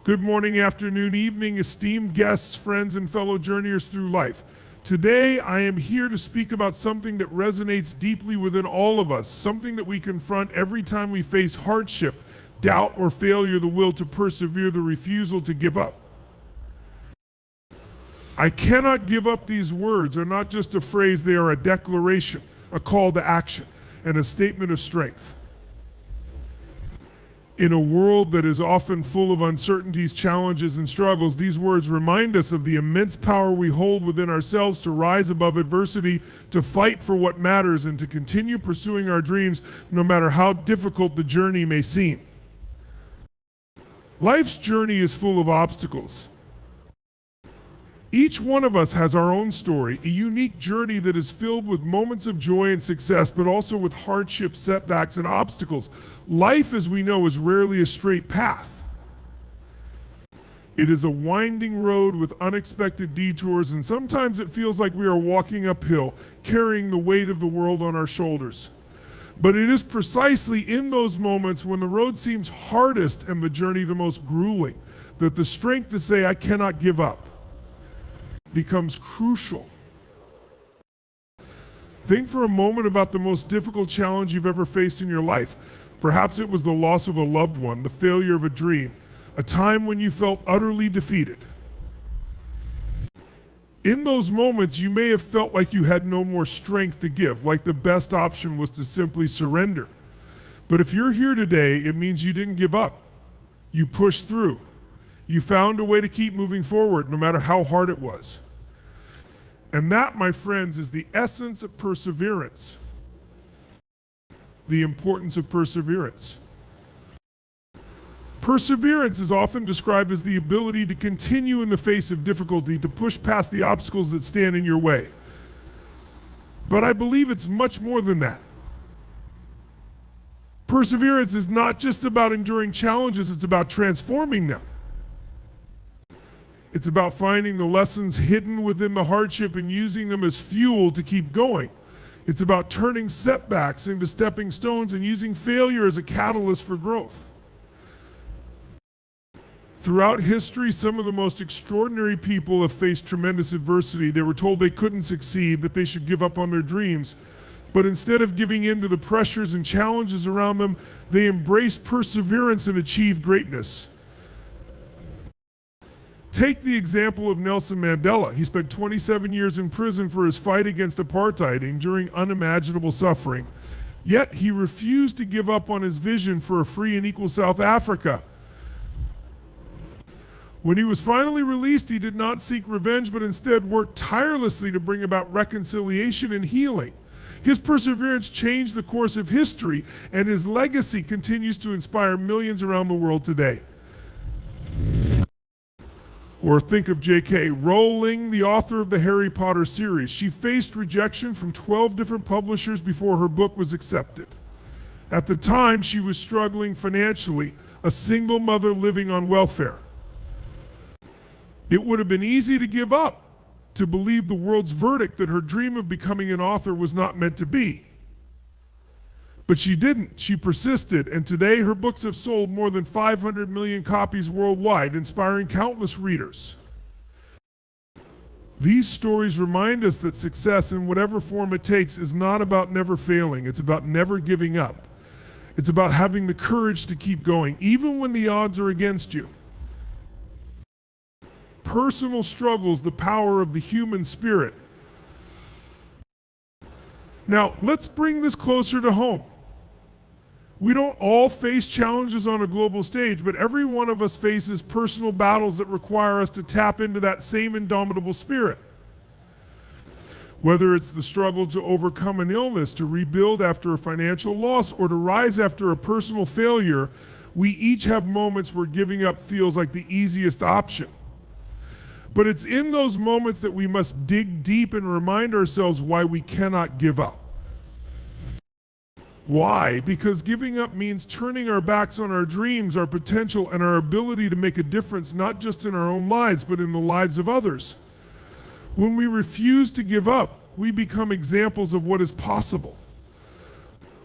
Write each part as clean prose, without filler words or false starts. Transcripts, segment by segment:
Good morning, afternoon, evening, esteemed guests, friends, and fellow journeyers through life. Today, I am here to speak about something that resonates deeply within all of us, something that we confront every time we face hardship, doubt, or failure, the will to persevere, the refusal to give up. I cannot give up. These words are not just a phrase, they are a declaration, a call to action, and a statement of strength. In a world that is often full of uncertainties, challenges, and struggles, these words remind us of the immense power we hold within ourselves to rise above adversity, to fight for what matters, and to continue pursuing our dreams no matter how difficult the journey may seem. Life's journey is full of obstacles. Each one of us has our own story, a unique journey that is filled with moments of joy and success, but also with hardships, setbacks, and obstacles. Life, as we know, is rarely a straight path. It is a winding road with unexpected detours, and sometimes it feels like we are walking uphill, carrying the weight of the world on our shoulders. But it is precisely in those moments when the road seems hardest and the journey the most grueling that the strength to say, "I cannot give up," becomes crucial. Think for a moment about the most difficult challenge you've ever faced in your life. Perhaps it was the loss of a loved one, the failure of a dream, a time when you felt utterly defeated. In those moments, you may have felt like you had no more strength to give, like the best option was to simply surrender. But if you're here today, it means you didn't give up. You pushed through. You found a way to keep moving forward, no matter how hard it was. And that, my friends, is the essence of perseverance. The importance of perseverance. Perseverance is often described as the ability to continue in the face of difficulty, to push past the obstacles that stand in your way. But I believe it's much more than that. Perseverance is not just about enduring challenges, it's about transforming them. It's about finding the lessons hidden within the hardship and using them as fuel to keep going. It's about turning setbacks into stepping stones and using failure as a catalyst for growth. Throughout history, some of the most extraordinary people have faced tremendous adversity. They were told they couldn't succeed, that they should give up on their dreams. But instead of giving in to the pressures and challenges around them, they embraced perseverance and achieved greatness. Take the example of Nelson Mandela. He spent 27 years in prison for his fight against apartheid, enduring unimaginable suffering. Yet he refused to give up on his vision for a free and equal South Africa. When he was finally released, he did not seek revenge, but instead worked tirelessly to bring about reconciliation and healing. His perseverance changed the course of history, and his legacy continues to inspire millions around the world today. Or think of J.K. Rowling, the author of the Harry Potter series. She faced rejection from 12 different publishers before her book was accepted. At the time, she was struggling financially, a single mother living on welfare. It would have been easy to give up, to believe the world's verdict that her dream of becoming an author was not meant to be. But she didn't. She persisted, and today her books have sold more than 500 million copies worldwide, inspiring countless readers. These stories remind us that success, in whatever form it takes, is not about never failing. It's about never giving up. It's about having the courage to keep going, even when the odds are against you. Personal struggles, the power of the human spirit. Now, let's bring this closer to home. We don't all face challenges on a global stage, but every one of us faces personal battles that require us to tap into that same indomitable spirit. Whether it's the struggle to overcome an illness, to rebuild after a financial loss, or to rise after a personal failure, we each have moments where giving up feels like the easiest option. But it's in those moments that we must dig deep and remind ourselves why we cannot give up. Why? Because giving up means turning our backs on our dreams, our potential, and our ability to make a difference, not just in our own lives, but in the lives of others. When we refuse to give up, we become examples of what is possible.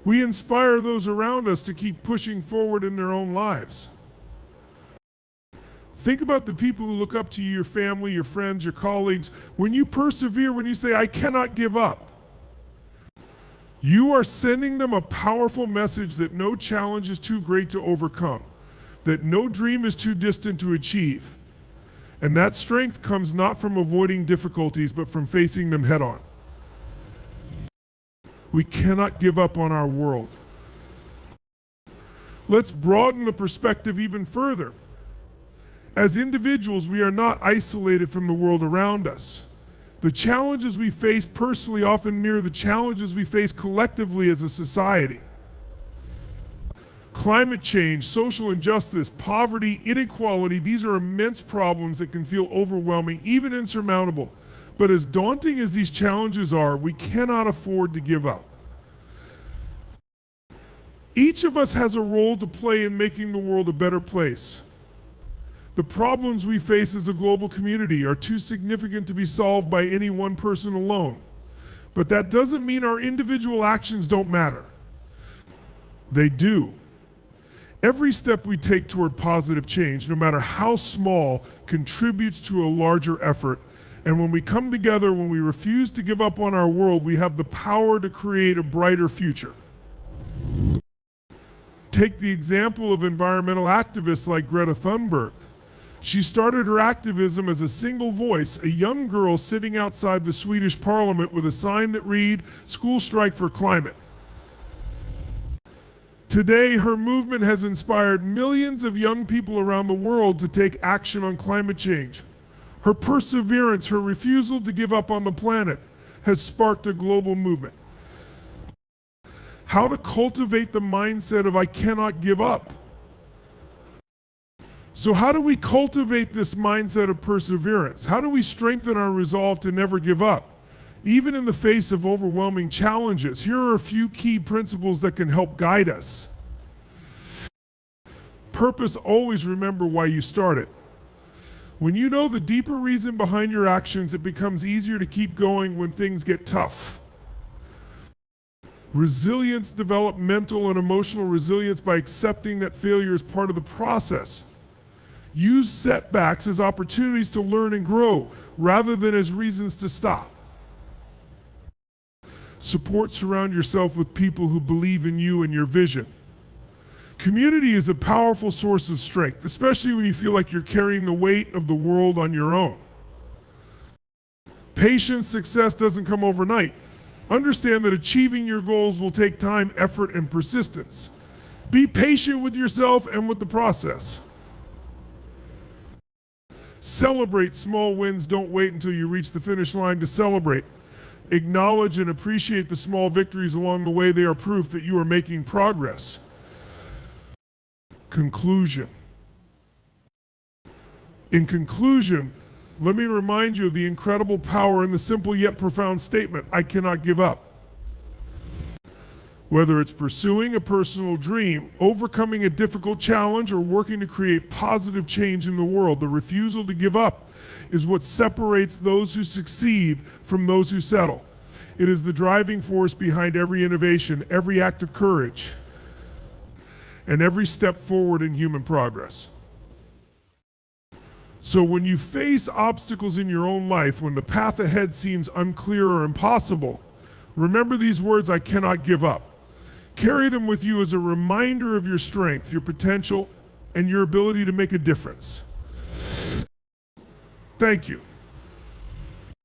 We inspire those around us to keep pushing forward in their own lives. Think about the people who look up to you, your family, your friends, your colleagues. When you persevere, when you say, I cannot give up, you are sending them a powerful message that no challenge is too great to overcome, that no dream is too distant to achieve. And that strength comes not from avoiding difficulties, but from facing them head on. We cannot give up on our world. Let's broaden the perspective even further. As individuals, we are not isolated from the world around us. The challenges we face personally often mirror the challenges we face collectively as a society. Climate change, social injustice, poverty, inequality, these are immense problems that can feel overwhelming, even insurmountable. But as daunting as these challenges are, we cannot afford to give up. Each of us has a role to play in making the world a better place. The problems we face as a global community are too significant to be solved by any one person alone. But that doesn't mean our individual actions don't matter. They do. Every step we take toward positive change, no matter how small, contributes to a larger effort. And when we come together, when we refuse to give up on our world, we have the power to create a brighter future. Take the example of environmental activists like Greta Thunberg. She started her activism as a single voice, a young girl sitting outside the Swedish parliament with a sign that read, "School strike for climate." Today, her movement has inspired millions of young people around the world to take action on climate change. Her perseverance, her refusal to give up on the planet, has sparked a global movement. How to cultivate the mindset of I cannot give up. So how do we cultivate this mindset of perseverance? How do we strengthen our resolve to never give up? Even in the face of overwhelming challenges, here are a few key principles that can help guide us. Purpose, always remember why you started. When you know the deeper reason behind your actions, it becomes easier to keep going when things get tough. Resilience, develop mental and emotional resilience by accepting that failure is part of the process. Use setbacks as opportunities to learn and grow, rather than as reasons to stop. Surround yourself with people who believe in you and your vision. Community is a powerful source of strength, especially when you feel like you're carrying the weight of the world on your own. Patience, success doesn't come overnight. Understand that achieving your goals will take time, effort, and persistence. Be patient with yourself and with the process. Celebrate small wins. Don't wait until you reach the finish line to celebrate. Acknowledge and appreciate the small victories along the way. They are proof that you are making progress. Conclusion. In conclusion, let me remind you of the incredible power in the simple yet profound statement, I cannot give up. Whether it's pursuing a personal dream, overcoming a difficult challenge, or working to create positive change in the world, the refusal to give up is what separates those who succeed from those who settle. It is the driving force behind every innovation, every act of courage, and every step forward in human progress. So when you face obstacles in your own life, when the path ahead seems unclear or impossible, remember these words, I cannot give up. Carry them with you as a reminder of your strength, your potential, and your ability to make a difference. Thank you.